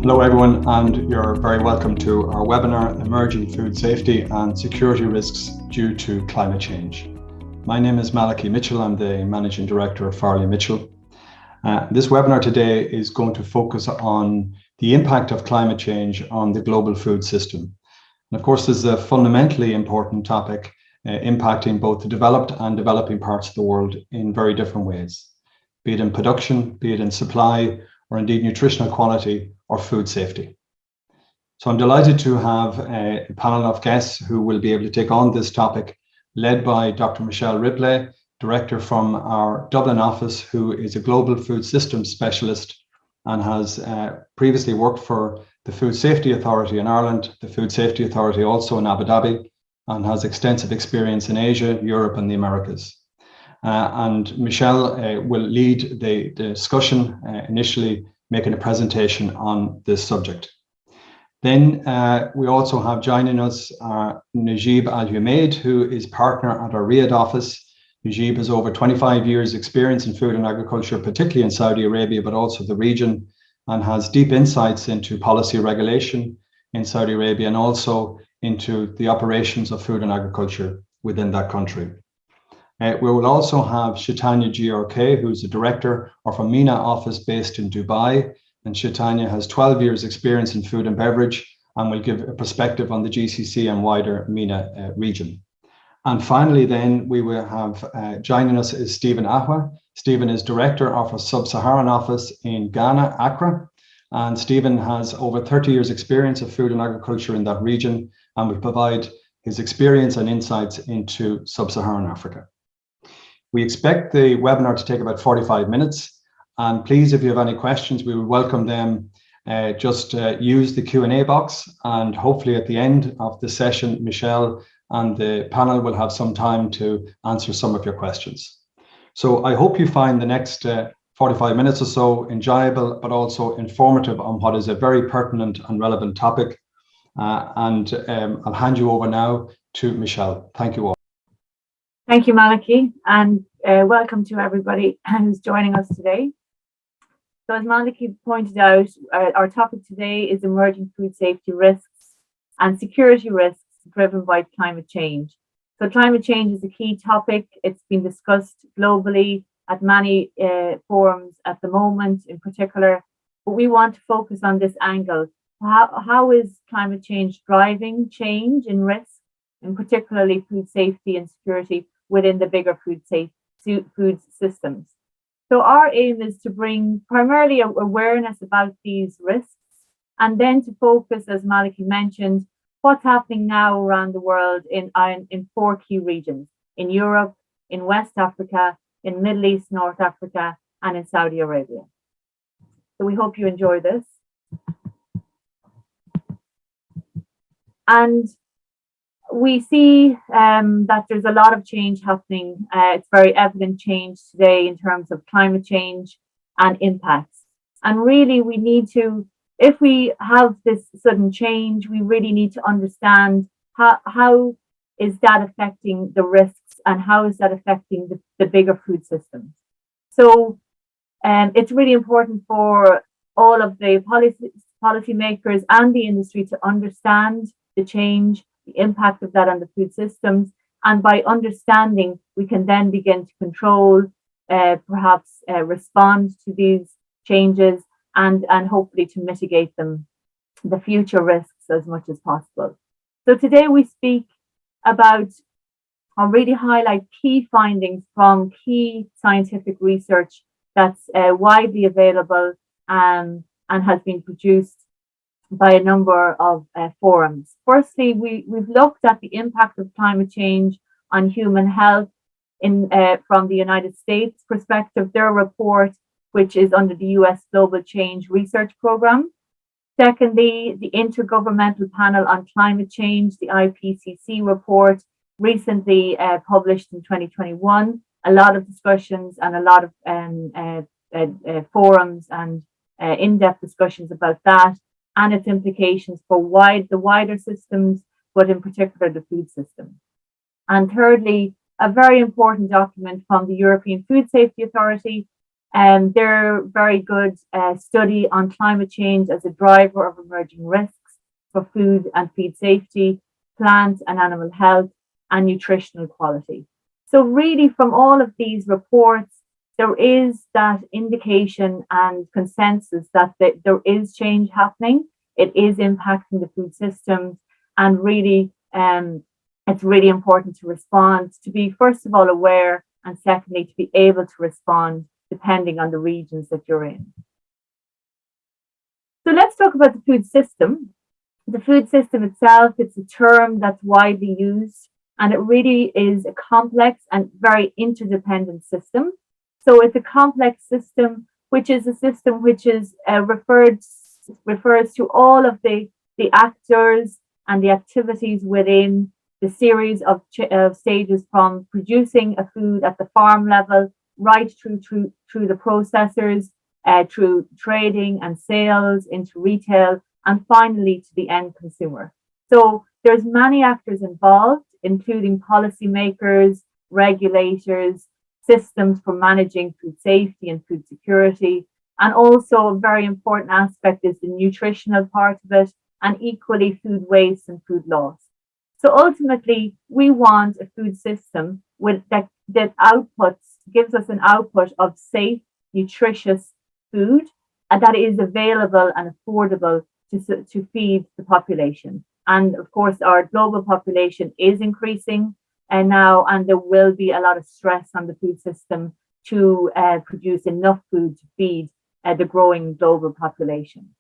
Hello everyone, and you're very welcome to our webinar, Emerging Food Safety and Security Risks Due to Climate Change. My name is Malachy Mitchell. I'm the Managing Director of Farrelly and Mitchell. This webinar today is going to focus on the impact of climate change on the global food system. And of course, this is a fundamentally important topic impacting both the developed and developing parts of the world in very different ways, be it in production, be it in supply, or indeed nutritional quality or food safety. So I'm delighted to have a panel of guests who will be able to take on this topic, led by Dr. Michelle Ripley, Director from our Dublin office, who is a global food systems specialist and has previously worked for the Food Safety Authority in Ireland, the Food Safety Authority also in Abu Dhabi, and has extensive experience in Asia, Europe, and the Americas. And Michelle will lead the discussion, initially making a presentation on this subject. Then we also have joining us Najib Al-Humaid, who is partner at our Riyadh office. Najib has over 25 years experience in food and agriculture, particularly in Saudi Arabia, but also the region, and has deep insights into policy regulation in Saudi Arabia and also into the operations of food and agriculture within that country. We will also have Shaitanya GRK, who's the director of our MENA office based in Dubai. And Shaitanya has 12 years experience in food and beverage and will give a perspective on the GCC and wider MENA region. And finally, then we will have joining us is Stephen Ahwa. Stephen is director of our Sub-Saharan office in Ghana, Accra. And Stephen has over 30 years experience of food and agriculture in that region and will provide his experience and insights into Sub-Saharan Africa. We expect the webinar to take about 45 minutes. And please, if you have any questions, we would welcome them. Just use the Q&A box, and hopefully at the end of the session, Michelle and the panel will have some time to answer some of your questions. So I hope you find the next 45 minutes or so enjoyable, but also informative on what is a very pertinent and relevant topic. I'll hand you over now to Michelle. Thank you all. Thank you, Malachy, and welcome to everybody who's joining us today. So as Malachy pointed out, our topic today is emerging food safety risks and security risks driven by climate change. So climate change is a key topic. It's been discussed globally at many forums at the moment in particular, but we want to focus on this angle. How is climate change driving change in risk, and particularly food safety and security within the bigger food systems? So our aim is to bring primarily awareness about these risks, and then to focus, as Malachy mentioned, what's happening now around the world in 4 key regions: in Europe, in West Africa, in Middle East, North Africa, and in Saudi Arabia. So we hope you enjoy this. And we see that there's a lot of change happening. It's very evident change today in terms of climate change and impacts. And really we need to, if we have this sudden change, we really need to understand how is that affecting the risks and how is that affecting the bigger food systems. So it's really important for all of the policymakers and the industry to understand the change, the impact of that on the food systems, and by understanding we can then begin to control, perhaps respond to these changes and hopefully to mitigate them, the future risks as much as possible. So today we speak about or really highlight key findings from key scientific research that's widely available and has been produced by a number of forums. Firstly, we've looked at the impact of climate change on human health from the United States perspective, their report, which is under the US Global Change Research Program. Secondly, the Intergovernmental Panel on Climate Change, the IPCC report, recently published in 2021. A lot of discussions and a lot of forums and in-depth discussions about that and its implications for the wider systems, but in particular the food system. And thirdly, a very important document from the European Food Safety Authority, They're very good study on climate change as a driver of emerging risks for food and feed safety, plant and animal health, and nutritional quality. So really from all of these reports, there is that indication and consensus that there is change happening. It is impacting the food systems, and really it's really important to respond, to be first of all aware, and secondly to be able to respond depending on the regions that you're in. So let's talk about the food system. The food system itself, it's a term that's widely used, and it really is a complex and very interdependent system. So it's a complex system, which is a system which is refers to all of the actors and the activities within the series of stages, from producing a food at the farm level right through the processors, through trading and sales into retail, and finally to the end consumer. So there's many actors involved, including policymakers, regulators, systems for managing food safety and food security. And also a very important aspect is the nutritional part of it, and equally food waste and food loss. So ultimately, we want a food system that gives us an output of safe, nutritious food, and that is available and affordable to feed the population. And of course, our global population is increasing now, and there will be a lot of stress on the food system to produce enough food to feed the growing global population.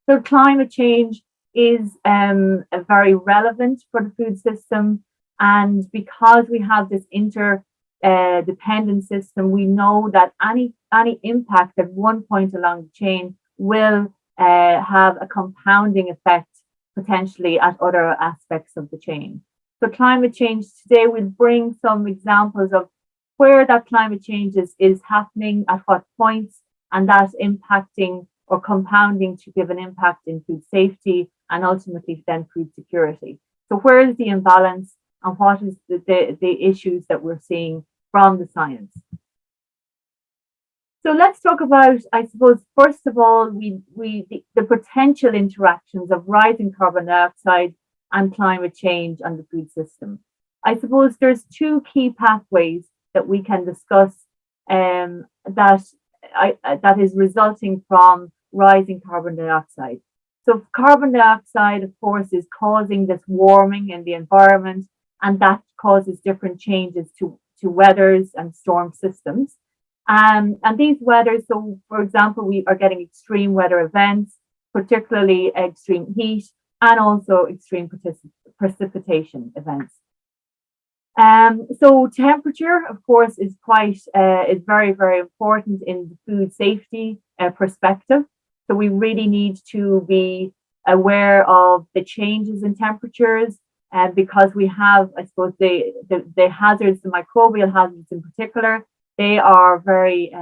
So climate change is very relevant for the food system, and because we have this interdependent system, we know that any impact at one point along the chain will have a compounding effect potentially at other aspects of the chain. So climate change today will bring some examples of where that climate change is happening, at what points, and that's impacting or compounding to give an impact in food safety and ultimately then food security. So where is the imbalance, and what is the issues that we're seeing from the science? So let's talk about, I suppose, first of all, the potential interactions of rising carbon dioxide and climate change on the food system. I suppose there's two key pathways that we can discuss that is resulting from rising carbon dioxide. So carbon dioxide, of course, is causing this warming in the environment, and that causes different changes to weathers and storm systems. And these weathers, so for example, we are getting extreme weather events, particularly extreme heat, and also extreme precipitation events. So temperature, of course, is very, very important in the food safety perspective. So we really need to be aware of the changes in temperatures, because we have, I suppose, the hazards, the microbial hazards in particular, they are very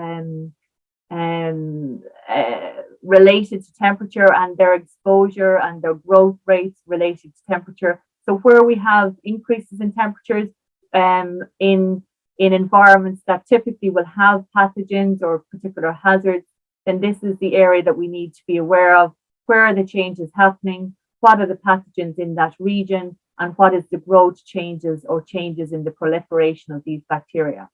related to temperature, and their exposure and their growth rates related to temperature. So where we have increases in temperatures in environments that typically will have pathogens or particular hazards, then this is the area that we need to be aware of. Where are the changes happening? What are the pathogens in that region? And what is the growth changes or changes in the proliferation of these bacteria?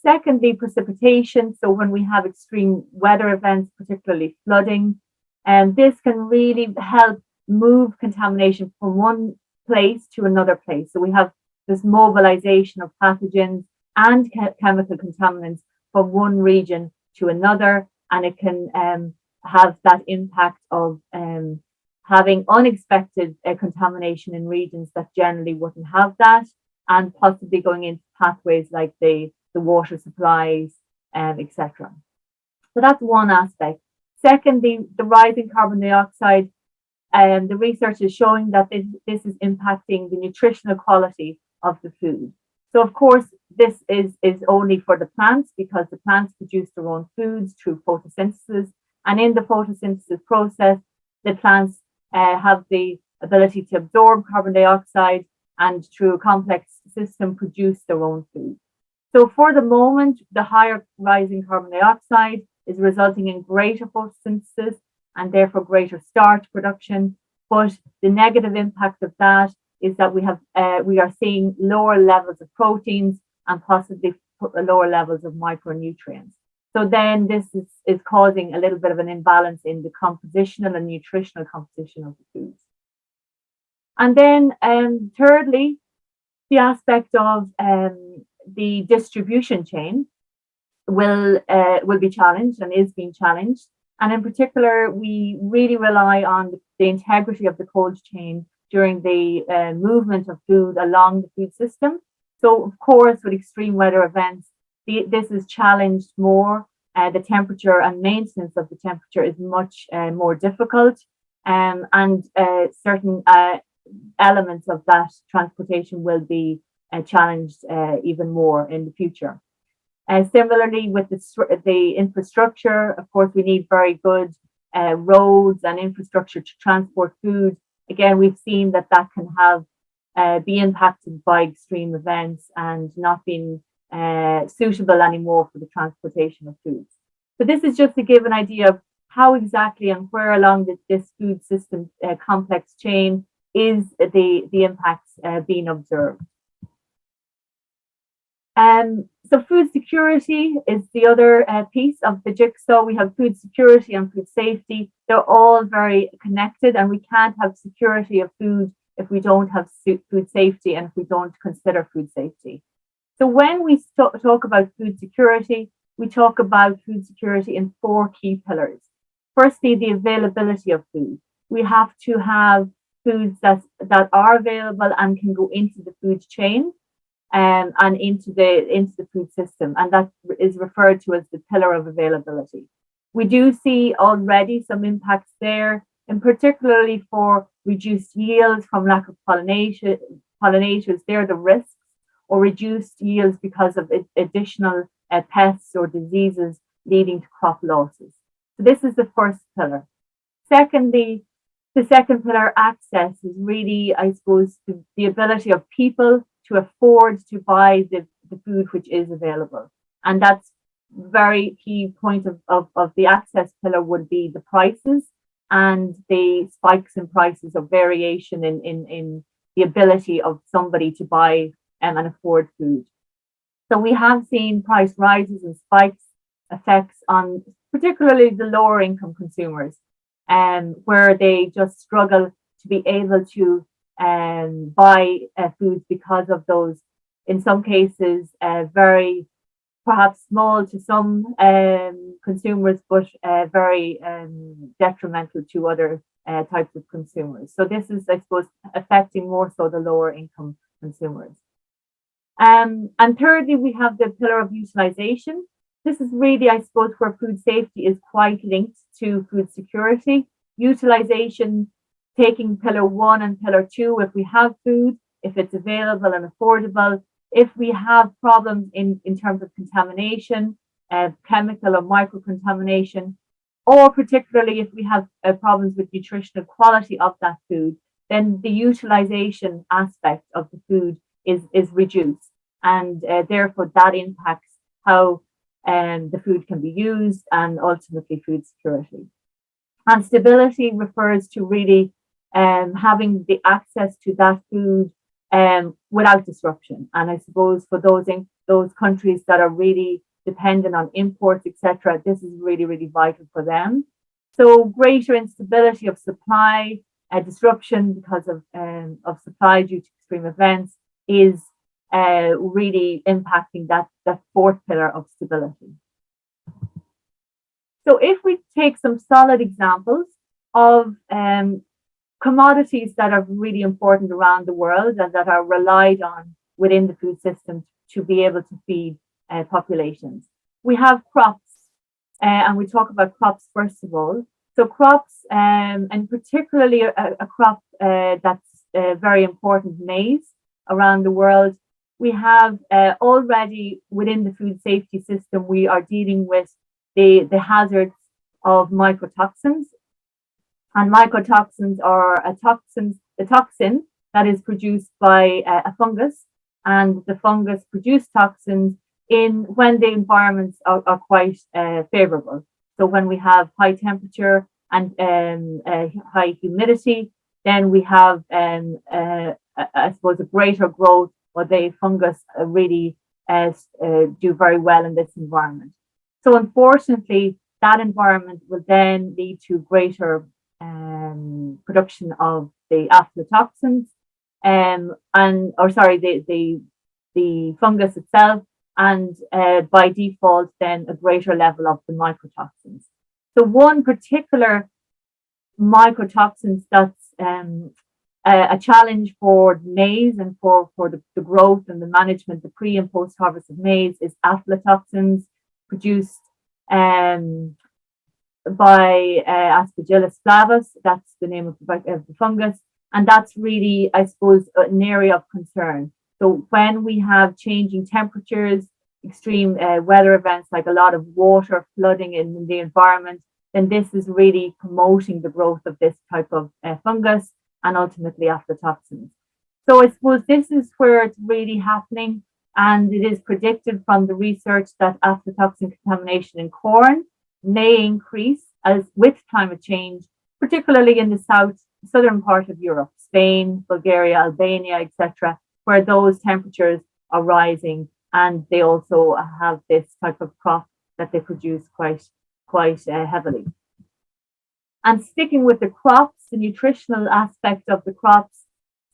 Secondly, precipitation. So when we have extreme weather events, particularly flooding, this can really help move contamination from one place to another place. So we have this mobilization of pathogens and chemical contaminants from one region to another, and it can have that impact of having unexpected contamination in regions that generally wouldn't have that, and possibly going into pathways like the water supplies, etc. So that's one aspect. Secondly, the rising carbon dioxide, the research is showing that this is impacting the nutritional quality of the food. So of course, this is only for the plants, because the plants produce their own foods through photosynthesis. And in the photosynthesis process, the plants have the ability to absorb carbon dioxide and through a complex system produce their own food. So for the moment, the higher rising carbon dioxide is resulting in greater photosynthesis and therefore greater starch production. But the negative impact of that is that we are seeing lower levels of proteins and possibly lower levels of micronutrients. So then this is causing a little bit of an imbalance in the compositional and nutritional composition of the foods. And then thirdly, the aspect of the distribution chain will be challenged and is being challenged. And in particular, we really rely on the integrity of the cold chain during the movement of food along the food system. So of course, with extreme weather events, this is challenged more. The temperature and maintenance of the temperature is much more difficult, and certain elements of that transportation will be challenged even more in the future. Similarly, with the infrastructure, of course, we need very good roads and infrastructure to transport food. Again, we've seen that can have be impacted by extreme events and not being suitable anymore for the transportation of foods. So this is just to give an idea of how exactly and where along this food system complex chain is the impacts being observed. So food security is the other piece of the jigsaw. We have food security and food safety. They're all very connected, and we can't have security of food if we don't have food safety and if we don't consider food safety. So when we talk about food security, we talk about food security in 4 key pillars. Firstly, the availability of food. We have to have foods that are available and can go into the food chain and into the food system, and that is referred to as the pillar of availability. We do see already some impacts there, and particularly for reduced yields from lack of pollinators. They're the risks, or reduced yields because of additional pests or diseases leading to crop losses. So this is the first pillar. Secondly, the second pillar, access, is really, I suppose, the ability of people to afford to buy the food which is available. And that's very key point of the access pillar would be the prices and the spikes in prices of variation in the ability of somebody to buy and afford food. So we have seen price rises and spikes effects on particularly the lower income consumers, where they just struggle to be able to buy foods because of those, in some cases, very perhaps small to some consumers, but very detrimental to other types of consumers. So this is, I suppose, affecting more so the lower income consumers. And thirdly, we have the pillar of utilization. This is really, I suppose, where food safety is quite linked to food security. Utilization, taking pillar 1 and pillar 2, if we have food, if it's available and affordable, if we have problems in terms of contamination, chemical or microcontamination, or particularly if we have problems with nutritional quality of that food, then the utilization aspect of the food is reduced, and therefore that impacts how the food can be used and ultimately food security. And stability refers to really having the access to that food without disruption. And I suppose for those countries that are really dependent on imports, etc., this is really, really vital for them. So greater instability of supply, disruption because of supply due to extreme events is really impacting that fourth pillar of stability. So if we take some solid examples of commodities that are really important around the world and that are relied on within the food system to be able to feed populations. We have crops, and we talk about crops first of all. So crops, and particularly a crop that's very important, maize, around the world. We have already within the food safety system, we are dealing with the hazards of mycotoxins. And mycotoxins are the toxin that is produced by a fungus, and the fungus produce toxins when the environments are quite favorable. So when we have high temperature and high humidity, then we have, I suppose, a greater growth, or the fungus really do very well in this environment. So unfortunately, that environment will then lead to greater production of the aflatoxins, the fungus itself, and by default, then a greater level of the mycotoxins. So one particular mycotoxins that's a challenge for maize and for the growth and the management, the pre and post harvest of maize, is aflatoxins produced by Aspergillus flavus. That's the name of the fungus, and that's really, I suppose, an area of concern. So when we have changing temperatures, extreme weather events like a lot of water flooding in the environment, then this is really promoting the growth of this type of fungus and ultimately aflatoxins. So I suppose this is where it's really happening, and it is predicted from the research that aflatoxin contamination in corn may increase as with climate change, particularly in the southern part of Europe, Spain, Bulgaria, Albania, etc., where those temperatures are rising, and they also have this type of crop that they produce quite heavily. And sticking with the crops, the nutritional aspect of the crops,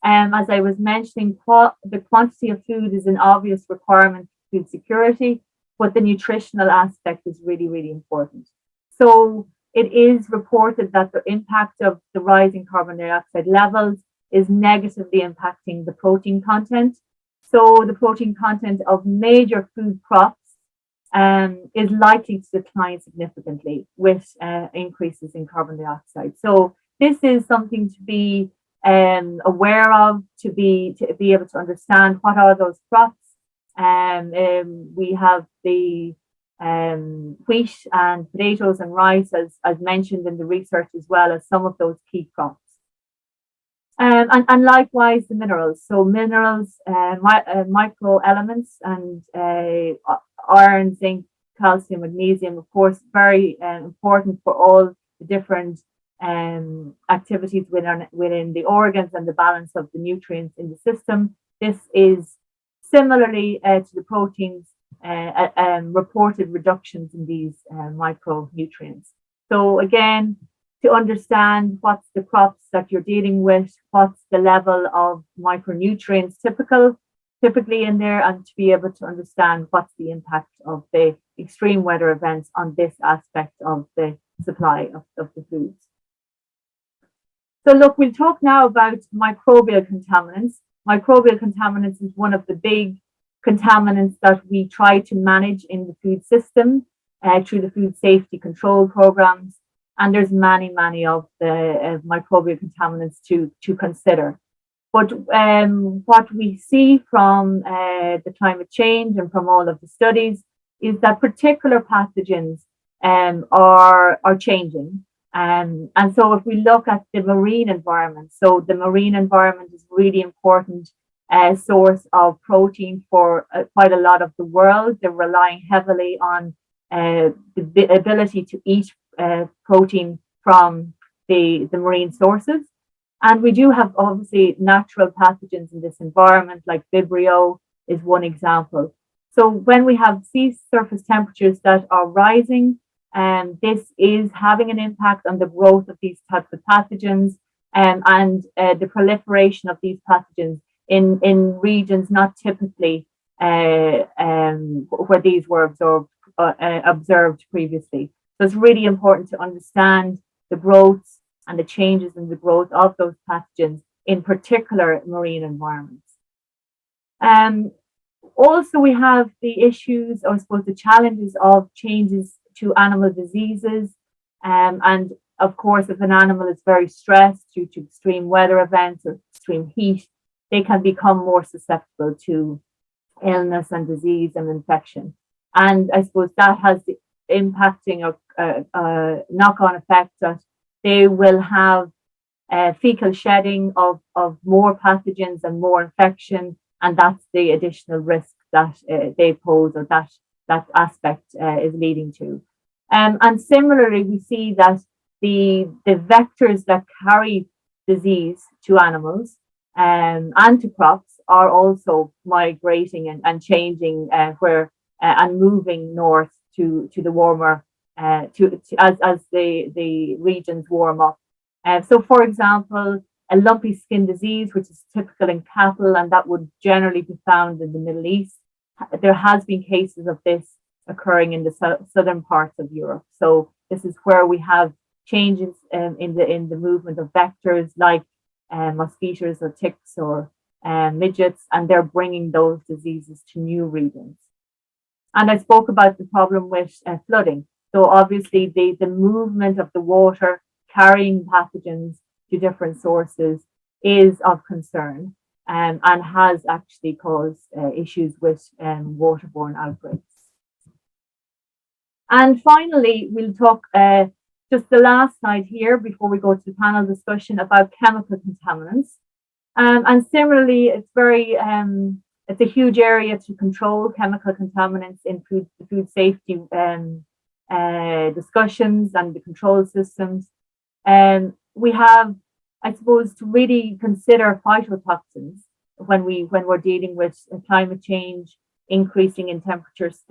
as I was mentioning, the quantity of food is an obvious requirement for food security, but the nutritional aspect is really, really important. So it is reported that the impact of the rising carbon dioxide levels is negatively impacting the protein content. So the protein content of major food crops is likely to decline significantly with increases in carbon dioxide. So this is something to be aware of, to be able to understand what are those crops. We have the wheat and potatoes and rice, as mentioned in the research, as well as some of those key crops. And likewise the minerals. So minerals, micro elements, and iron, zinc, calcium, magnesium, of course, very important for all the different activities within the organs and the balance of the nutrients in the system. This is similarly to the proteins, reported reductions in these micronutrients. So again, to understand what's the crops that you're dealing with, what's the level of micronutrients typically in there, and to be able to understand what's the impact of the extreme weather events on this aspect of the supply of the foods. So look, we'll talk now about microbial contaminants. Microbial contaminants is one of the big contaminants that we try to manage in the food system through the food safety control programs. And there's many of the microbial contaminants to consider. But what we see from the climate change and from all of the studies is that particular pathogens are changing. And so if we look at the marine environment, so the marine environment is really important source of protein for quite a lot of the world. They're relying heavily on the ability to eat protein from the marine sources. And we do have obviously natural pathogens in this environment, like Vibrio is one example. So when we have sea surface temperatures that are rising, this is having an impact on the growth of these types of pathogens and the proliferation of these pathogens in regions not typically where these were observed previously. So it's really important to understand the growths and the changes in the growth of those pathogens, in particular marine environments. Also, we have the issues, or I suppose the challenges of changes to animal diseases. And of course, if an animal is very stressed due to extreme weather events or extreme heat, they can become more susceptible to illness and disease and infection. And I suppose that has the impacting of knock-on effect that they will have fecal shedding of more pathogens and more infection, and that's the additional risk that they pose, or that aspect is leading to. And similarly, we see that the vectors that carry disease to animals and to crops are also migrating and changing and moving north to the warmer as the regions warm up. So, for example, a lumpy skin disease, which is typical in cattle, and that would generally be found in the Middle East. There has been cases of this occurring in the southern parts of Europe. So this is where we have changes in the movement of vectors like mosquitoes or ticks or midgets, and they're bringing those diseases to new regions. And I spoke about the problem with flooding. So obviously the movement of the water carrying pathogens to different sources is of concern, and has actually caused issues with waterborne outbreaks. And finally, we'll talk just the last slide here before we go to the panel discussion about chemical contaminants. And similarly, it's a huge area to control chemical contaminants in food safety discussions and the control systems. We have, I suppose, to really consider phytotoxins when we're dealing with climate change, increasing in temperatures,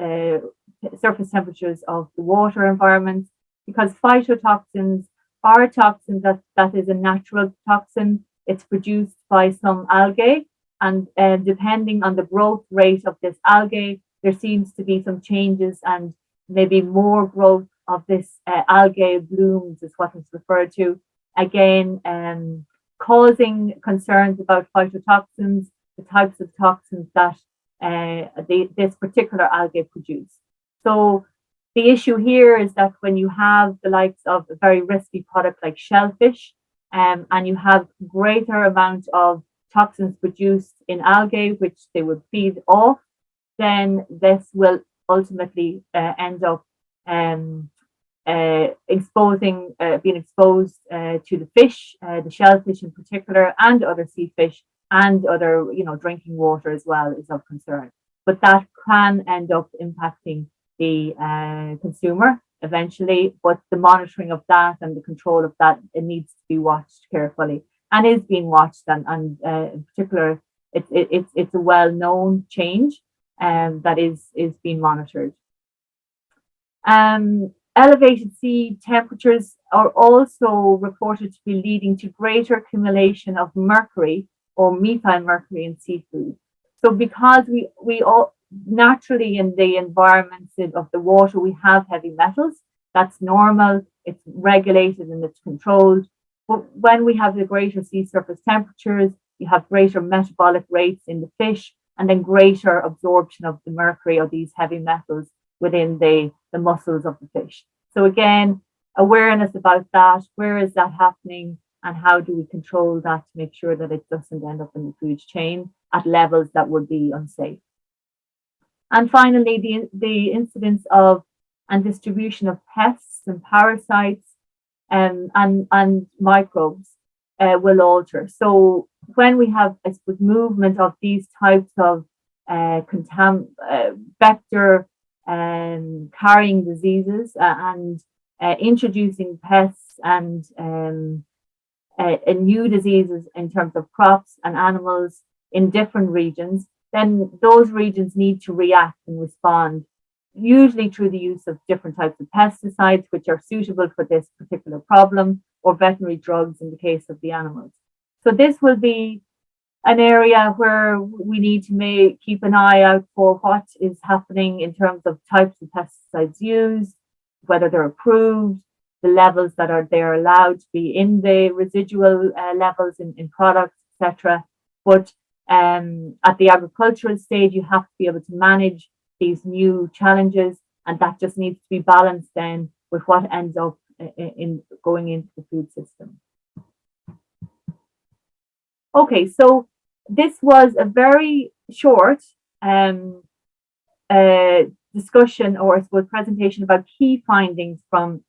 surface temperatures of the water environment, because phytotoxins are a toxin that is a natural toxin. It's produced by some algae, and depending on the growth rate of this algae, there seems to be some changes and maybe more growth of this algae blooms is what it's referred to. Again, causing concerns about phytotoxins, the types of toxins that this particular algae produce. So the issue here is that when you have the likes of a very risky product like shellfish, and you have greater amount of toxins produced in algae, which they would feed off, then this will ultimately end up being exposed to the fish, the shellfish in particular, and other sea fish, and other, drinking water as well is of concern. But that can end up impacting the consumer eventually, but the monitoring of that and the control of that, it needs to be watched carefully, and is being watched, and in particular, it's a well-known change that is being monitored. Elevated sea temperatures are also reported to be leading to greater accumulation of mercury or methyl mercury in seafood. So because we all naturally in the environments of the water, we have heavy metals. That's normal, it's regulated and it's controlled. But when we have the greater sea surface temperatures, you have greater metabolic rates in the fish, and then greater absorption of the mercury or these heavy metals within the muscles of the fish. So again, awareness about that, where is that happening, and how do we control that to make sure that it doesn't end up in the food chain at levels that would be unsafe. And finally, the incidence of and distribution of pests and parasites and microbes will alter. So when we have, I suppose, movement of these types of vector carrying diseases and introducing pests and new diseases in terms of crops and animals in different regions, then those regions need to react and respond, usually through the use of different types of pesticides, which are suitable for this particular problem, or veterinary drugs in the case of the animals. So this will be an area where we need to keep an eye out for what is happening in terms of types of pesticides used, whether they're approved, the levels that they're allowed to be in the residual levels in products, etc. But at the agricultural stage, you have to be able to manage these new challenges, and that just needs to be balanced then with what ends up in going into the food system. Okay, so this was a very short discussion, or I suppose presentation, about key findings from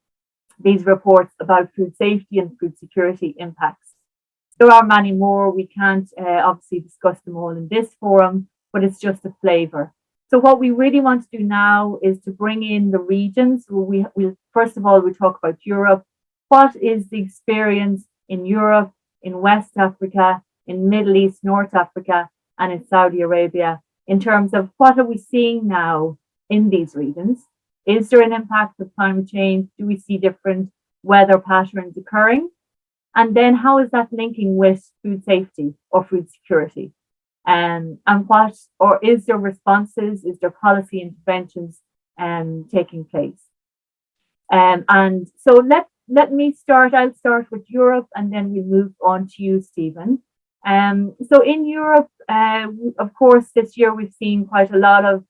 these reports about food safety and food security impacts. There are many more. We can't obviously discuss them all in this forum, but it's just a flavour. So what we really want to do now is to bring in the regions. We first of all, we talk about Europe. What is the experience in Europe, in West Africa, in Middle East, North Africa, and in Saudi Arabia, in terms of what are we seeing now in these regions? Is there an impact of climate change? Do we see different weather patterns occurring? And then how is that linking with food safety or food security? And what, or is there responses, is there policy interventions taking place? And so let me start, I'll start with Europe and then we move on to you, Stephen. So in Europe, of course, this year we've seen quite a lot of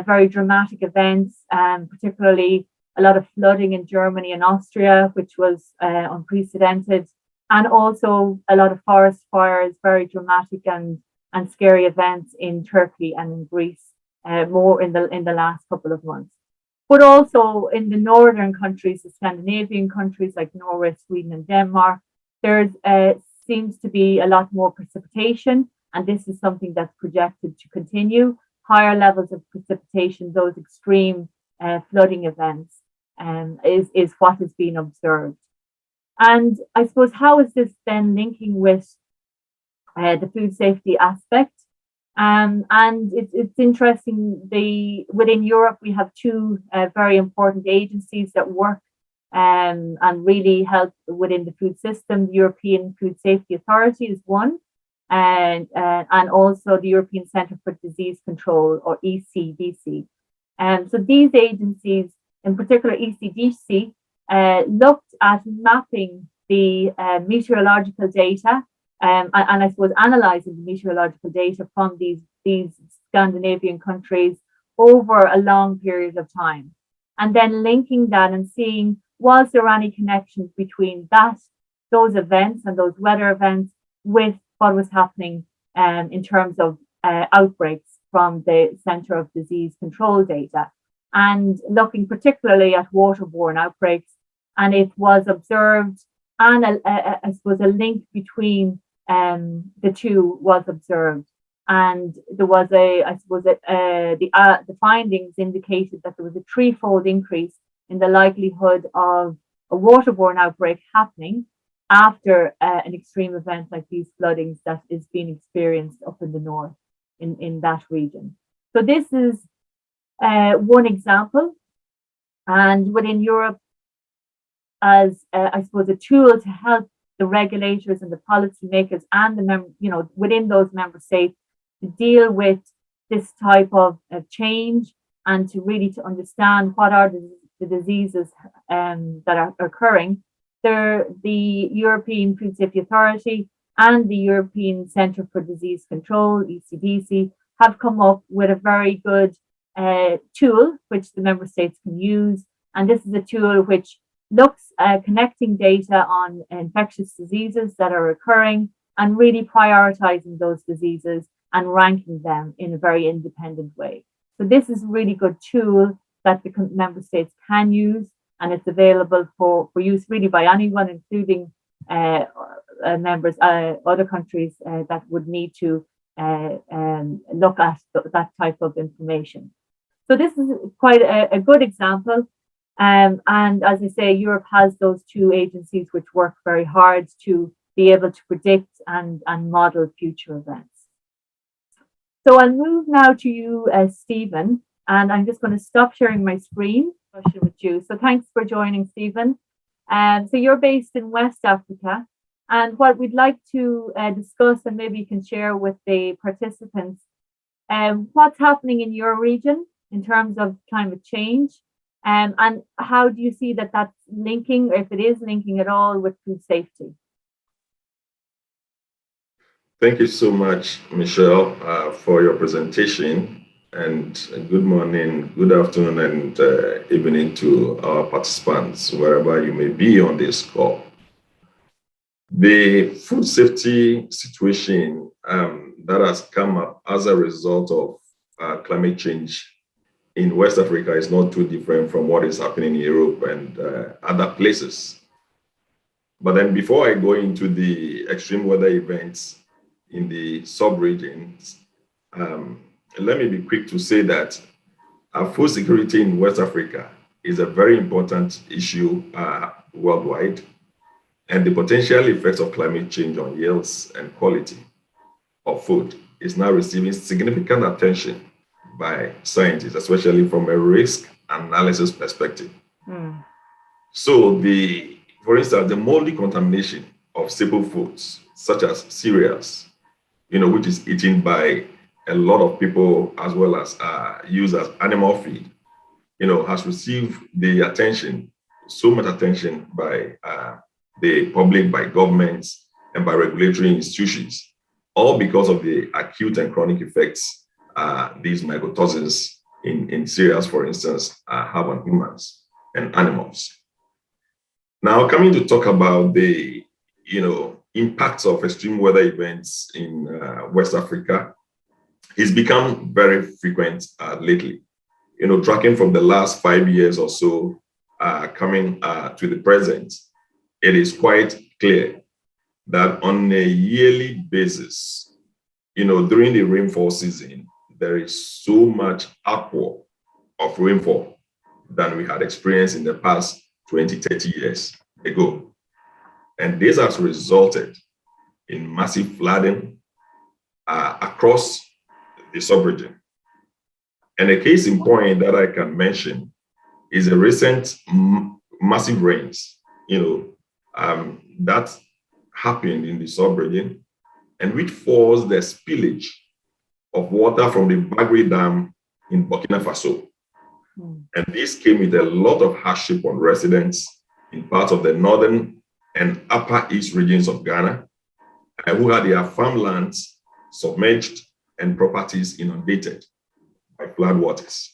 very dramatic events, particularly a lot of flooding in Germany and Austria, which was unprecedented, and also a lot of forest fires, very dramatic and scary events in Turkey and in Greece, more in the last couple of months. But also in the northern countries, the Scandinavian countries like Norway, Sweden, and Denmark, there seems to be a lot more precipitation, and this is something that's projected to continue. Higher levels of precipitation, those extreme flooding events, is what is being observed. And I suppose, how is this then linking with the food safety aspect? And it's interesting, within Europe, we have two very important agencies that work and really help within the food system. The European Food Safety Authority is one, and also the European Centre for Disease Control, or ECDC. So these agencies, in particular ECDC, looked at mapping the meteorological data and I suppose analysing the meteorological data from these Scandinavian countries over a long period of time, and then linking that and seeing, was there any connections between those events and those weather events with what was happening in terms of outbreaks from the Centre of Disease Control data, and looking particularly at waterborne outbreaks. And it was observed, and I suppose a link between the two was observed. And there was the findings indicated that there was a threefold increase in the likelihood of a waterborne outbreak happening after an extreme event like these floodings that is being experienced up in the north in that region. So this is one example. And within Europe, as I suppose a tool to help the regulators and the policymakers and the within those member states to deal with this type of change, and to really to understand what are the diseases that are occurring. The European Food Safety Authority and the European Centre for Disease Control, ECDC, have come up with a very good tool which the member states can use. And this is a tool which looks at connecting data on infectious diseases that are occurring and really prioritizing those diseases and ranking them in a very independent way. So this is a really good tool that the member states can use, and it's available for use really by anyone, including members, other countries that would need to look at that type of information. So this is quite a good example. And as I say, Europe has those two agencies which work very hard to be able to predict and model future events. So I'll move now to you, Stephen, and I'm just going to stop sharing my screen with you. So thanks for joining, Stephen. So you're based in West Africa, and what we'd like to discuss, and maybe you can share with the participants, what's happening in your region in terms of climate change, and how do you see that that's linking, or if it is linking at all, with food safety? Thank you so much, Michelle, for your presentation, and good morning, good afternoon, and evening to our participants, wherever you may be on this call. The food safety situation that has come up as a result of climate change in West Africa is not too different from what is happening in Europe and other places. But then before I go into the extreme weather events in the sub-regions, let me be quick to say that food security in West Africa is a very important issue worldwide, and the potential effects of climate change on yields and quality of food is now receiving significant attention by scientists, especially from a risk analysis perspective. So for instance, the moldy contamination of staple foods, such as cereals, which is eaten by a lot of people as well as used as animal feed, has received the attention, so much attention by the public, by governments, and by regulatory institutions, all because of the acute and chronic effects these mycotoxins in cereals, for instance, have on humans and animals. Now, coming to talk about the, impacts of extreme weather events in West Africa, it's become very frequent lately. Tracking from the last 5 years or so, coming to the present, it is quite clear that on a yearly basis, during the rainfall season, there is so much outpour of rainfall than we had experienced in the past 20, 30 years ago. And this has resulted in massive flooding across the sub-region. And a case in point that I can mention is a recent massive rains, that happened in the sub-region, and which forced the spillage of water from the Bagre Dam in Burkina Faso. And this came with a lot of hardship on residents in parts of the northern and upper east regions of Ghana, who had their farmlands submerged and properties inundated by floodwaters.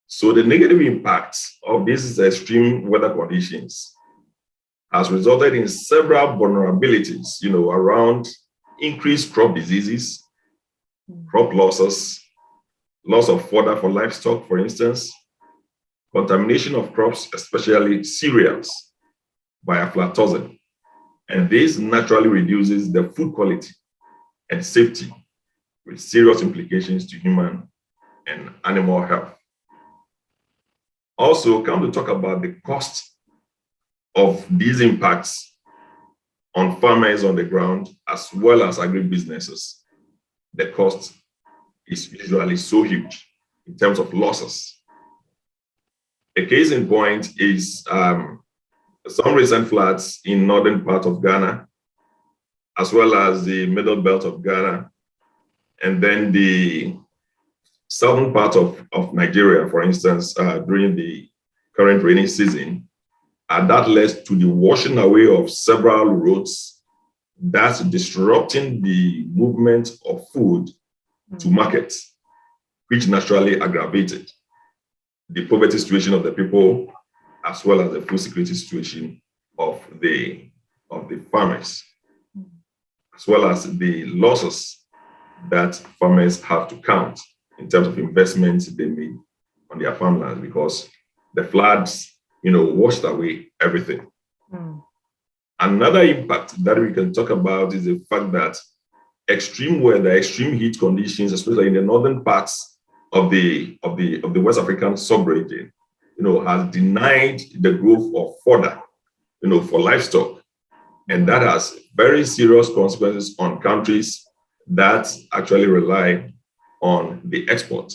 So the negative impacts of these extreme weather conditions has resulted in several vulnerabilities, around increased crop diseases, crop losses, loss of fodder for livestock, for instance, contamination of crops, especially cereals, by aflatoxin. And this naturally reduces the food quality and safety, with serious implications to human and animal health. Also, come to talk about the cost of these impacts on farmers on the ground, as well as agribusinesses. The cost is usually so huge in terms of losses. A case in point is some recent floods in northern part of Ghana, as well as the middle belt of Ghana, and then the southern part of Nigeria, for instance, during the current rainy season. And that led to the washing away of several roads, that's disrupting the movement of food to markets, which naturally aggravated the poverty situation of the people, as well as the food security situation of the farmers, as well as the losses that farmers have to count in terms of investments they made on their farmlands, because the floods, washed away everything. Another impact that we can talk about is the fact that extreme weather, extreme heat conditions, especially in the northern parts of the West African sub-region, has denied the growth of fodder, for livestock. And that has very serious consequences on countries that actually rely on the export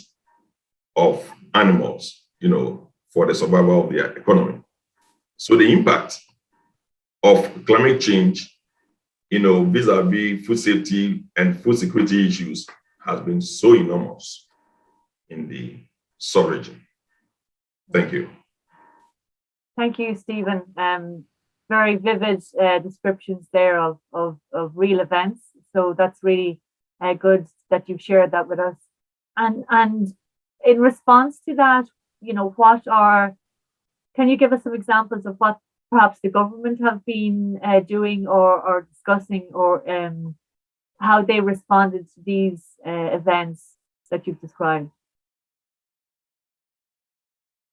of animals, for the survival of their economy. So the impact of climate change, vis-a-vis food safety and food security issues has been so enormous in the sub-region. Thank you. Thank you, Stephen. Very vivid descriptions there of real events. So that's really good that you've shared that with us. And in response to that, can you give us some examples of what perhaps the government have been doing or discussing, or how they responded to these events that you've described?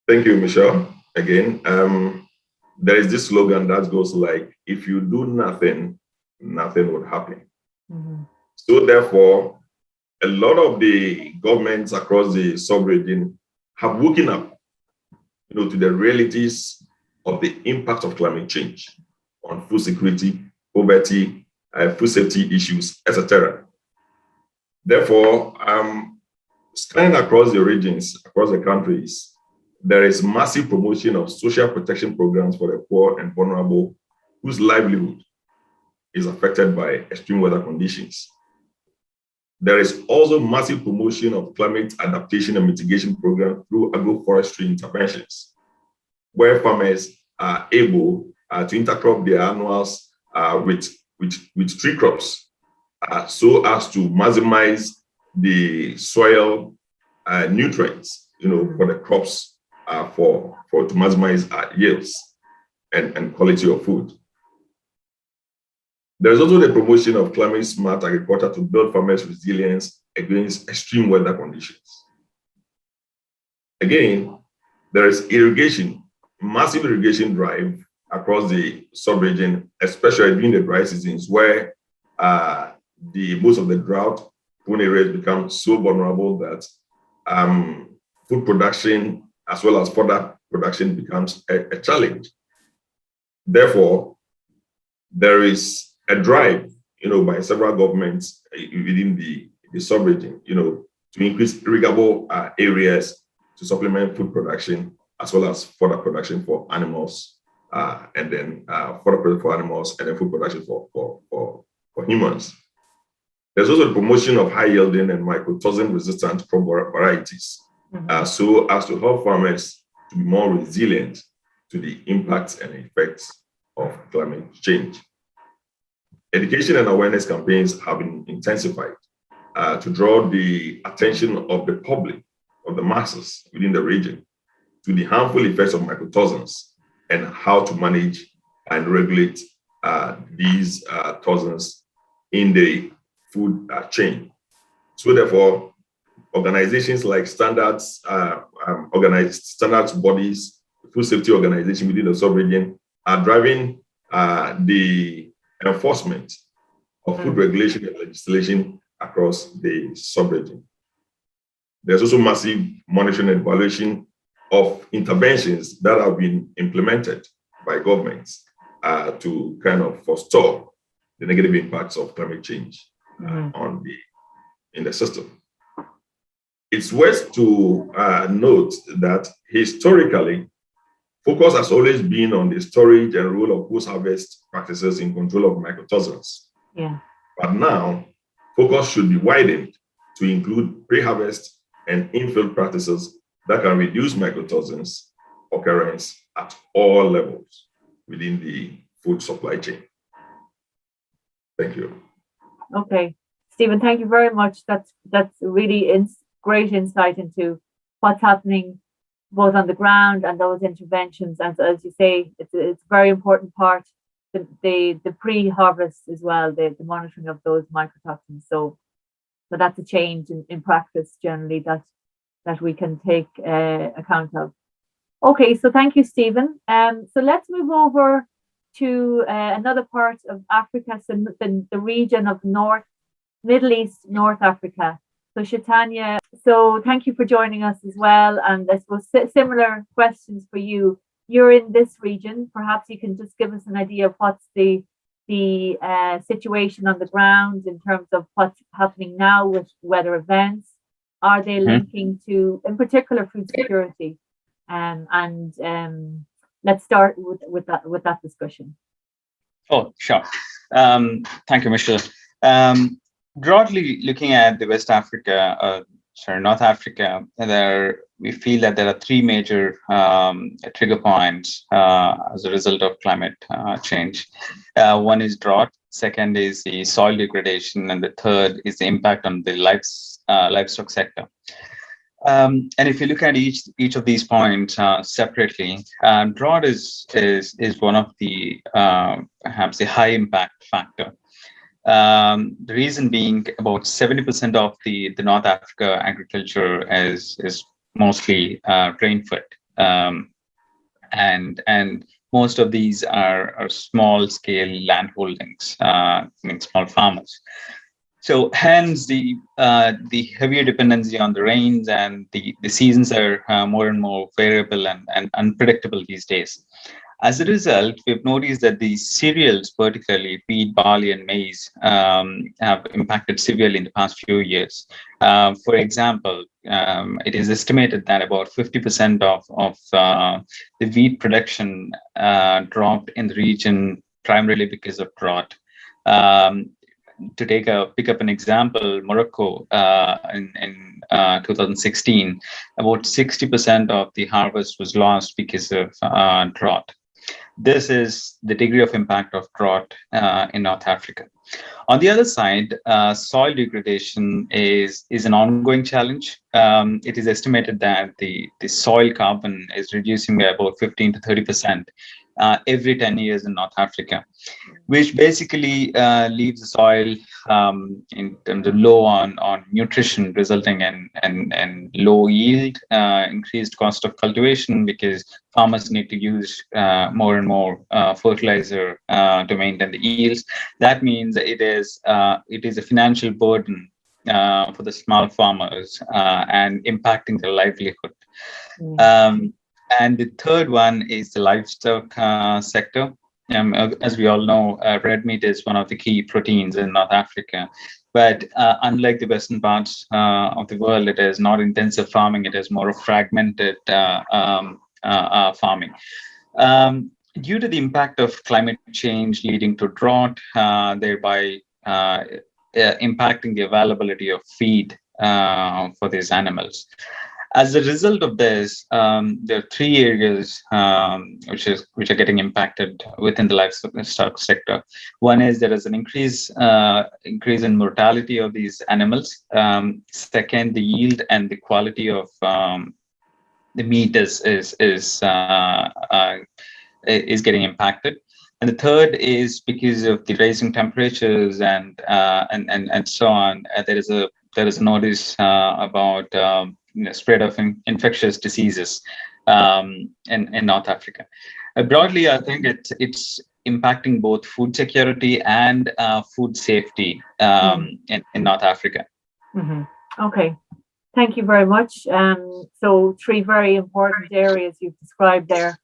Thank you, Michelle. Again, there is this slogan that goes like, if you do nothing, nothing would happen. So therefore, a lot of the governments across the sub-region have woken up, to the realities of the impact of climate change on food security, poverty, food safety issues, etc. Therefore, scanning across the regions, across the countries, there is massive promotion of social protection programs for the poor and vulnerable whose livelihood is affected by extreme weather conditions. There is also massive promotion of climate adaptation and mitigation programs through agroforestry interventions, where farmers are able to intercrop their annuals with tree crops so as to maximize the soil nutrients, for the crops to maximize yields and quality of food. There's also the promotion of climate smart agriculture to build farmers' resilience against extreme weather conditions. Again, there is irrigation, massive irrigation drive across the sub-region, especially during the dry seasons where most of the drought-prone areas become so vulnerable that food production as well as fodder production becomes a challenge. Therefore, there is a drive, by several governments within the sub-region, to increase irrigable areas to supplement food production as well as fodder production for animals, and then fodder production for animals and then food production for humans. There's also the promotion of high-yielding and mycotoxin-resistant crop varieties, so as to help farmers to be more resilient to the impacts and effects of climate change. Education and awareness campaigns have been intensified to draw the attention of the public, of the masses within the region, to the harmful effects of mycotoxins and how to manage and regulate these toxins in the food chain. So therefore, organizations like standards bodies, food safety organization within the sub-region are driving the enforcement of food regulation and legislation across the sub-region. There's also massive monitoring and evaluation of interventions that have been implemented by governments to kind of forestall the negative impacts of climate change in the system. It's worth to note that historically, focus has always been on the storage and role of post-harvest practices in control of mycotoxins. Yeah. But now, focus should be widened to include pre-harvest and in-field practices that can reduce mycotoxins occurrence at all levels within the food supply chain. Thank you. Okay, Stephen, thank you very much. That's really great insight into what's happening both on the ground and those interventions. And as you say, it's a very important part, the pre-harvest as well, the monitoring of those mycotoxins. So that's a change in practice generally that we can take account of. Okay, so thank you, Stephen. So let's move over to another part of Africa, so the region of Middle East, North Africa. So Chaitanya, so thank you for joining us as well. And I suppose similar questions for you. You're in this region. Perhaps you can just give us an idea of what's the situation on the ground in terms of what's happening now with weather events. Are they linking to, in particular, food security? Let's start with that discussion. Oh, sure. Thank you, Michelle. Broadly looking at the North Africa, we feel that there are three major trigger points as a result of climate change. One is drought, second is the soil degradation, and the third is the impact on the livestock sector. And if you look at each of these points separately, drought is one of the perhaps the high impact factor. The reason being about 70% of the North Africa agriculture is mostly rain-fed, and most of these are small scale land holdings, small farmers. So hence the heavier dependency on the rains, and the seasons are more and more variable and unpredictable these days. As a result, we've noticed that the cereals, particularly wheat, barley, and maize, have impacted severely in the past few years. For example, it is estimated that about 50% of the wheat production dropped in the region primarily because of drought. To pick up an example, Morocco in 2016, about 60% of the harvest was lost because of drought. This is the degree of impact of drought in North Africa. On the other side, soil degradation is an ongoing challenge. It is estimated that the soil carbon is reducing by about 15 to 30% every 10 years in North Africa, which basically leaves the soil in terms of low on nutrition, resulting in low yield, increased cost of cultivation because farmers need to use more and more fertilizer to maintain the yields. That means it is a financial burden for the small farmers and impacting their livelihood. And the third one is the livestock sector. As we all know, red meat is one of the key proteins in North Africa. But unlike the western parts of the world, it is not intensive farming. It is more of fragmented farming. Due to the impact of climate change leading to drought, thereby impacting the availability of feed for these animals. As a result of this, there are three areas which are getting impacted within the livestock sector. One is there is an increase in mortality of these animals. Second, the yield and the quality of the meat is getting impacted. And the third is because of the rising temperatures and so on. There is a notice about spread of infectious diseases in North Africa. Broadly, I think it's impacting both food security and food safety in North Africa. Mm-hmm. Okay, thank you very much. So three very important areas you've described there.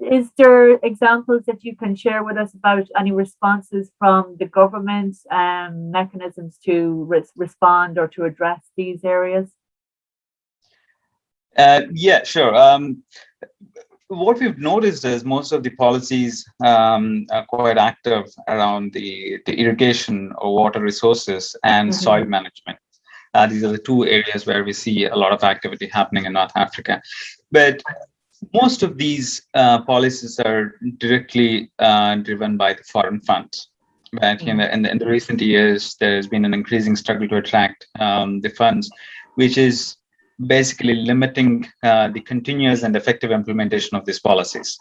Is there examples that you can share with us about any responses from the government, mechanisms to respond or to address these areas? Yeah, sure. What we've noticed is most of the policies are quite active around the irrigation or water resources and soil management. These are the two areas where we see a lot of activity happening in North Africa. But most of these policies are directly driven by the foreign funds. But in the recent years, there has been an increasing struggle to attract the funds, which is basically limiting the continuous and effective implementation of these policies.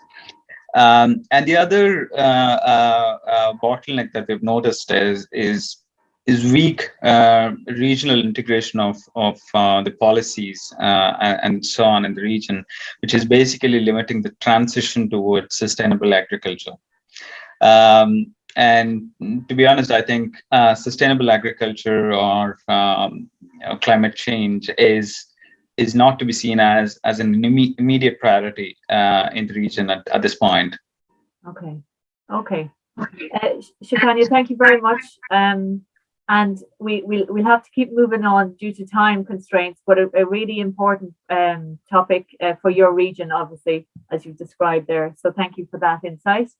And the other bottleneck that we've noticed is weak regional integration of the policies and so on in the region, which is basically limiting the transition towards sustainable agriculture. And to be honest, I think sustainable agriculture or climate change is not to be seen as an immediate priority in the region at this point. Okay. Shikanya, thank you very much. And we'll have to keep moving on due to time constraints, but a really important topic for your region, obviously, as you've described there. So thank you for that insight.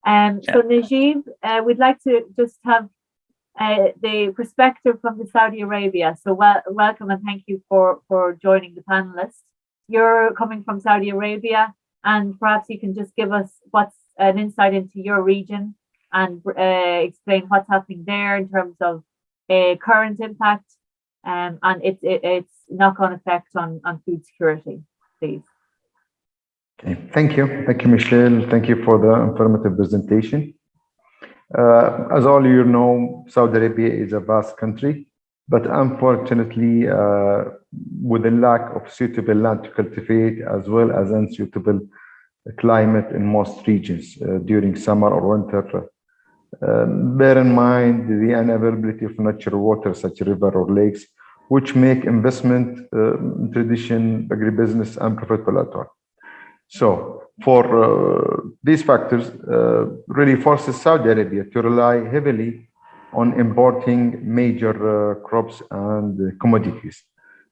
So Najib, we'd like to just have the perspective from the Saudi Arabia. So welcome and thank you for joining the panelists. You're coming from Saudi Arabia, and perhaps you can just give us what's an insight into your region and explain what's happening there in terms of current impact and its knock-on effect on food security, please. Okay, thank you, Michelle. Thank you for the informative presentation. As all you know, Saudi Arabia is a vast country, but unfortunately, with the lack of suitable land to cultivate, as well as unsuitable climate in most regions during summer or winter Bear in mind the unavailability of natural water such as river or lakes, which make investment tradition, agribusiness unprofitable at all. So for these factors really forces Saudi Arabia to rely heavily on importing major crops and commodities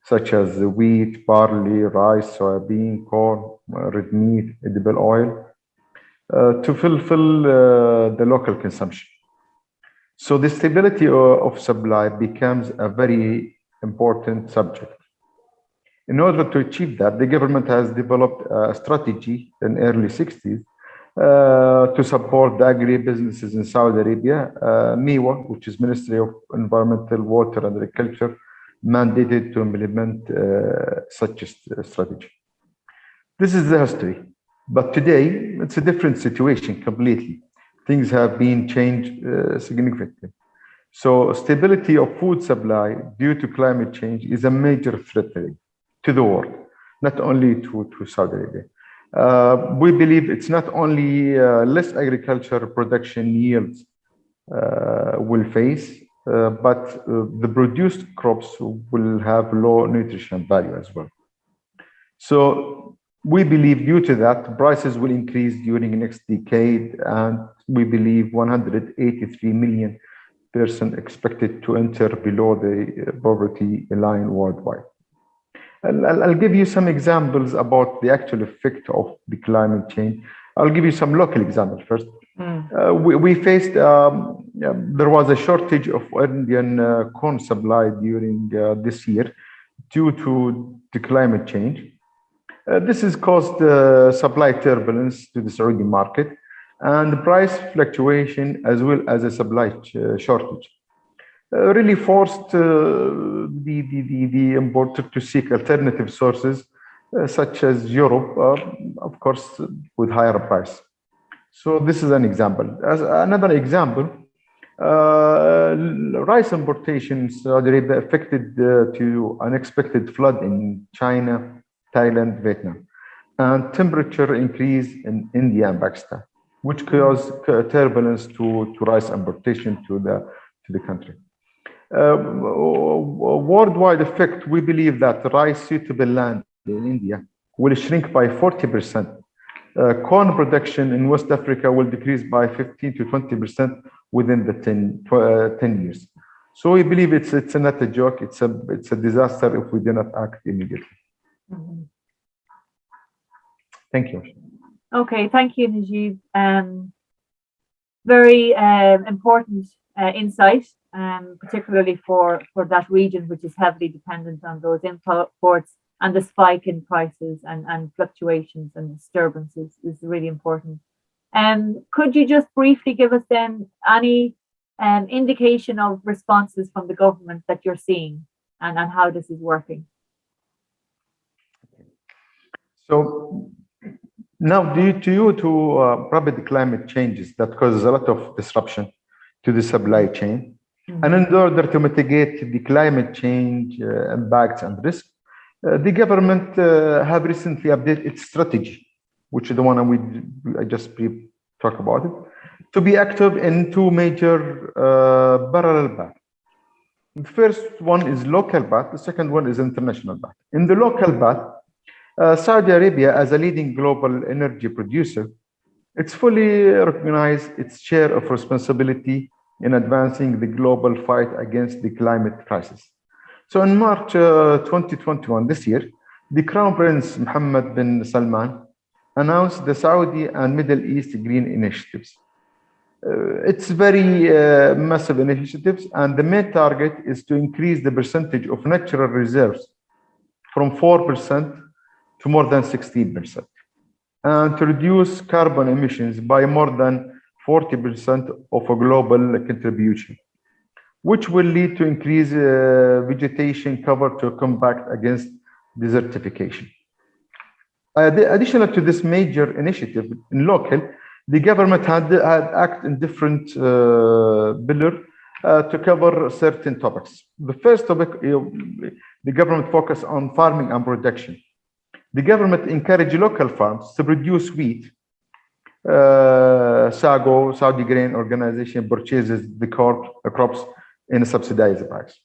such as wheat, barley, rice, soybean, corn, red meat, edible oil to fulfill the local consumption. So the stability of supply becomes a very important subject. In order to achieve that, the government has developed a strategy in early 60s to support the agri-businesses in Saudi Arabia. MIWA, which is Ministry of Environmental, Water and Agriculture, mandated to implement such a strategy. This is the history. But today, it's a different situation completely. Things have been changed significantly. So stability of food supply due to climate change is a major threat to the world, not only to Saudi Arabia. We believe it's not only less agriculture production yields will face, but the produced crops will have low nutrition value as well. So we believe due to that, prices will increase during the next decade, and we believe 183 million persons expected to enter below the poverty line worldwide. I'll give you some examples about the actual effect of the climate change. I'll give you some local examples first. We faced, there was a shortage of Indian corn supply during this year due to the climate change. This has caused supply turbulence to the Saudi market and price fluctuation as well as a supply shortage. Really forced the importer to seek alternative sources such as Europe, of course, with higher price. So this is an example. As another example, rice importation in Saudi Arabia affected to unexpected flood in China, Thailand, Vietnam, and temperature increase in India and Pakistan, which caused turbulence to rice importation to the country. Worldwide effect, we believe that rice suitable land in India will shrink by 40%. Corn production in West Africa will decrease by 15 to 20% within the 10 years. So we believe it's not a joke, it's a disaster if we do not act immediately. Thank you. Okay, thank you, Najib. Very important insight, particularly for that region, which is heavily dependent on those imports, and the spike in prices and fluctuations and disturbances is really important. Could you just briefly give us then any indication of responses from the government that you're seeing and how this is working? So now, due to rapid climate changes that causes a lot of disruption to the supply chain, and in order to mitigate the climate change impacts and risk, the government have recently updated its strategy, which is the one I just talk about it, to be active in two major parallel paths. The first one is local path, the second one is international path. In the local path, Saudi Arabia, as a leading global energy producer, it's fully recognized its share of responsibility in advancing the global fight against the climate crisis. So in March 2021, this year, the Crown Prince Mohammed bin Salman announced the Saudi and Middle East Green Initiatives. It's very massive initiatives, and the main target is to increase the percentage of natural reserves from 4% to more than 16%, and to reduce carbon emissions by more than 40% of a global contribution, which will lead to increased vegetation cover to combat against desertification. Additional to this major initiative in local, the government had acted in different pillars to cover certain topics. The first topic, the government focused on farming and production. The government encouraged local farms to produce wheat SAGO, Saudi Grain Organization, purchases the crops in a subsidized price.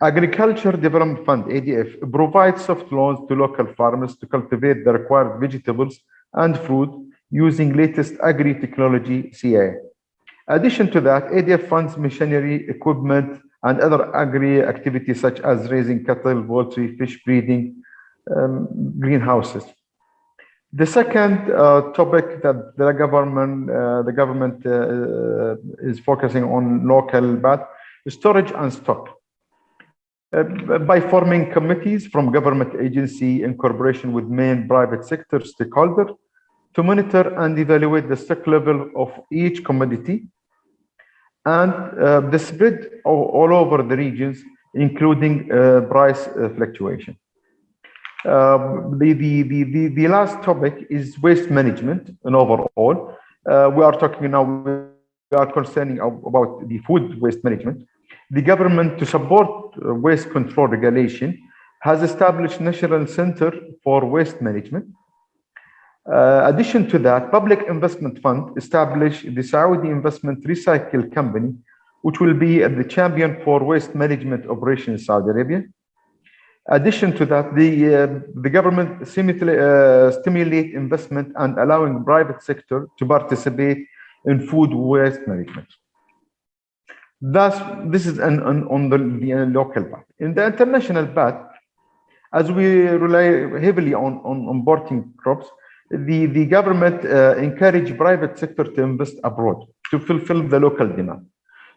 Agriculture Development Fund, ADF, provides soft loans to local farmers to cultivate the required vegetables and fruit using latest agri-technology CA. Addition to that, ADF funds machinery, equipment, and other agri activities such as raising cattle, poultry, fish breeding, greenhouses. The second topic that the government is focusing on local BAT is storage and stock. By forming committees from government agency in cooperation with main private sector stakeholders to monitor and evaluate the stock level of each commodity and the spread all over the regions, including price fluctuation. The last topic is waste management and overall. We are talking now, we are concerning about the food waste management. The government, to support waste control regulation, has established National Center for Waste Management. Addition to that, Public Investment Fund established the Saudi Investment Recycle Company, which will be the champion for waste management operations in Saudi Arabia. Addition to that, the government stimulate investment and allowing private sector to participate in food waste management. Thus, this is on the local part. In the international part, as we rely heavily on importing crops, the government encourage private sector to invest abroad to fulfill the local demand.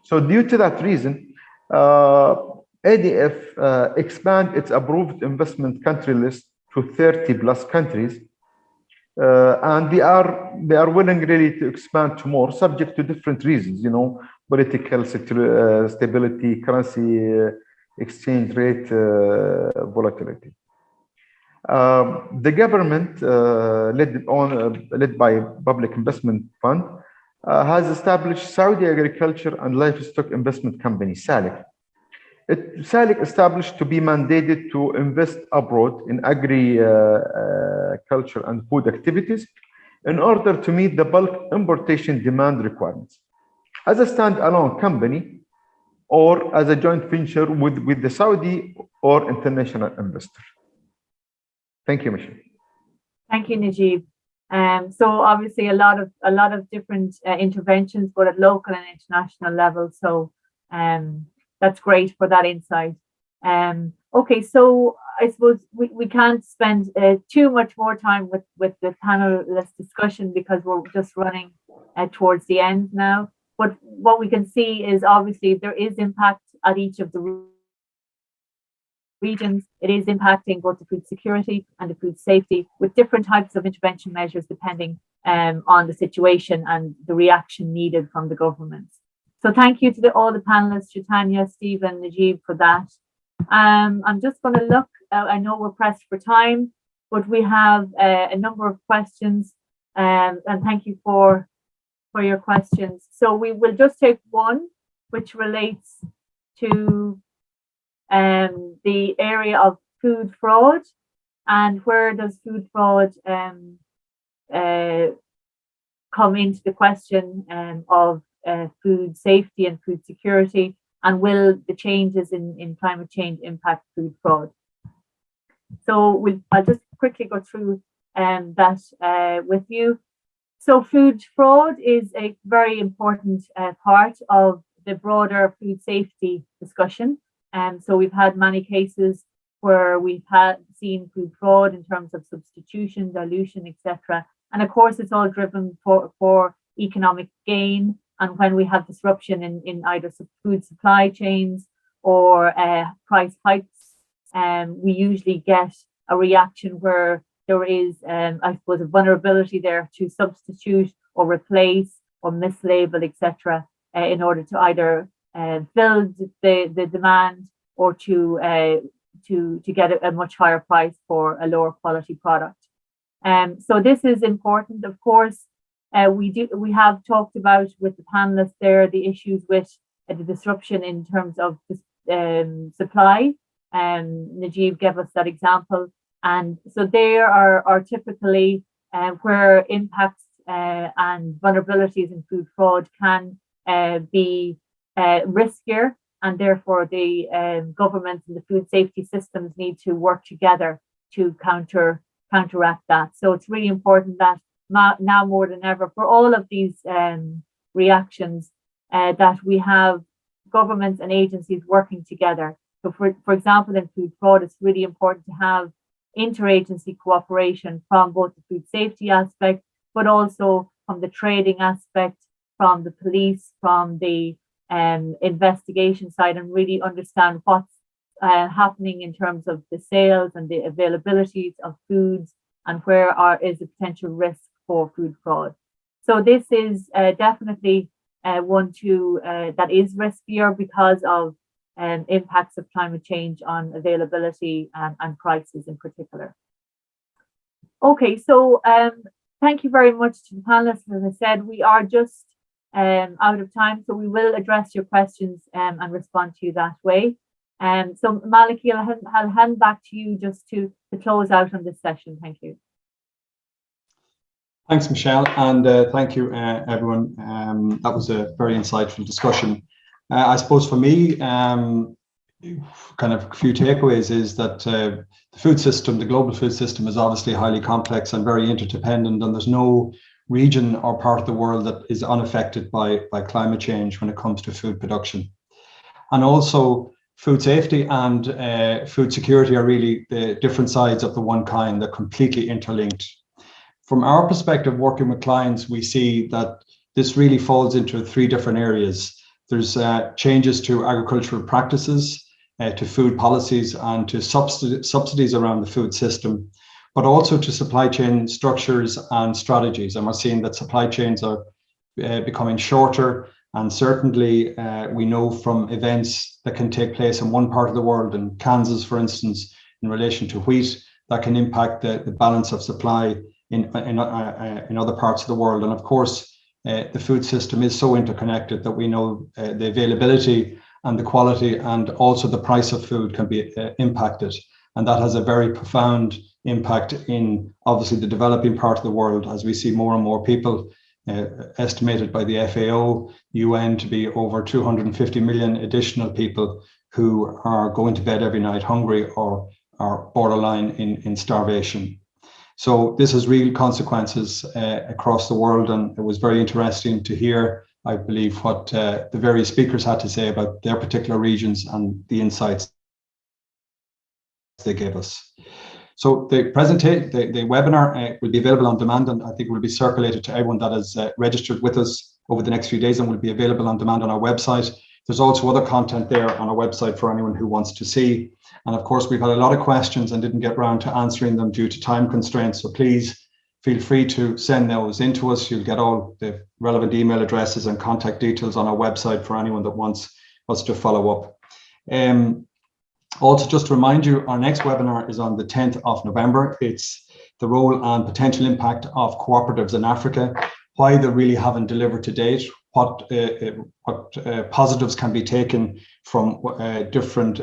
So due to that reason, ADF expand its approved investment country list to 30 plus countries, and they are willing really to expand to more, subject to different reasons, you know, political stability, currency exchange rate volatility. The government, led by Public Investment Fund, has established Saudi Agriculture and Livestock Investment Company, SALIC. SALIC established to be mandated to invest abroad in agriculture and food activities in order to meet the bulk importation demand requirements as a standalone company or as a joint venture with the Saudi or international investor. Thank you, Michelle. Thank you, Najib. So obviously a lot of different interventions, both at local and international level. So that's great for that insight. Okay, so I suppose we can't spend too much more time with the panelist discussion because we're just running towards the end now. But what we can see is obviously there is impact at each of the regions. It is impacting both the food security and the food safety with different types of intervention measures depending on the situation and the reaction needed from the governments. So thank you to all the panelists, Chaitanya, Stephen, Najib, for that. I'm just going to look, I know we're pressed for time, but we have a number of questions and thank you for your questions. So we will just take one, which relates to the area of food fraud and where does food fraud come into the question of food safety and food security, and will the changes in climate change impact food fraud? So I'll just quickly go through that with you. So food fraud is a very important part of the broader food safety discussion. So we've had many cases where we've seen food fraud in terms of substitution, dilution, etc. And of course, it's all driven for economic gain. And when we have disruption in either food supply chains or price hikes, we usually get a reaction where there is, I suppose, a vulnerability there to substitute or replace or mislabel, etc., in order to either fill the demand or to get a much higher price for a lower quality product. So this is important, of course. We have talked about with the panelists there the issues with the disruption in terms of supply. Najib gave us that example, and so there are typically where impacts and vulnerabilities in food fraud can be riskier, and therefore the governments and the food safety systems need to work together to counteract that. So it's really important that now more than ever, for all of these reactions, that we have governments and agencies working together. So for example, in food fraud, it's really important to have interagency cooperation from both the food safety aspect, but also from the trading aspect, from the police, from the investigation side, and really understand what's happening in terms of the sales and the availabilities of foods, and where is a potential risk for food fraud. So this is definitely one that is riskier because of impacts of climate change on availability and prices in particular. Okay, so thank you very much to the panelists. As I said, we are just out of time, so we will address your questions and respond to you that way. So Malachy, I'll hand back to you just to close out on this session. Thank you. Thanks, Michelle, and thank you, everyone. That was a very insightful discussion. I suppose for me, kind of a few takeaways is that the food system, the global food system, is obviously highly complex and very interdependent, and there's no region or part of the world that is unaffected by climate change when it comes to food production. And also, food safety and food security are really the different sides of the one kind. They're completely interlinked. From our perspective, working with clients, we see that this really falls into three different areas. There's changes to agricultural practices, to food policies, and to subsidies around the food system, but also to supply chain structures and strategies. And we're seeing that supply chains are becoming shorter. And certainly we know from events that can take place in one part of the world, in Kansas, for instance, in relation to wheat, that can impact the balance of supply in other parts of the world. And of course, the food system is so interconnected that we know the availability and the quality and also the price of food can be impacted. And that has a very profound impact in obviously the developing part of the world, as we see more and more people, estimated by the FAO, UN, to be over 250 million additional people who are going to bed every night hungry or are borderline in starvation. So this has real consequences across the world, and it was very interesting to hear, I believe, what the various speakers had to say about their particular regions and the insights they gave us. So the webinar will be available on demand, and I think will be circulated to everyone that has registered with us over the next few days, and will be available on demand on our website. There's also other content there on our website for anyone who wants to see. And of course, we've had a lot of questions and didn't get around to answering them due to time constraints. So please feel free to send those in to us. You'll get all the relevant email addresses and contact details on our website for anyone that wants us to follow up. Also, just to remind you, our next webinar is on the 10th of November. It's the role and potential impact of cooperatives in Africa, why they really haven't delivered to date, what positives can be taken from different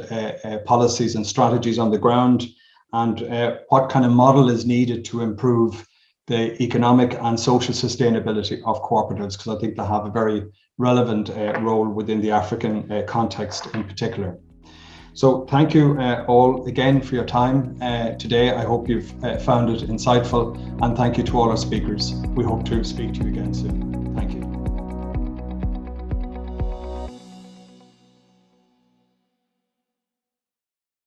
policies and strategies on the ground, and what kind of model is needed to improve the economic and social sustainability of cooperatives, because I think they have a very relevant role within the African context in particular. So thank you all again for your time today. I hope you've found it insightful, and thank you to all our speakers. We hope to speak to you again soon.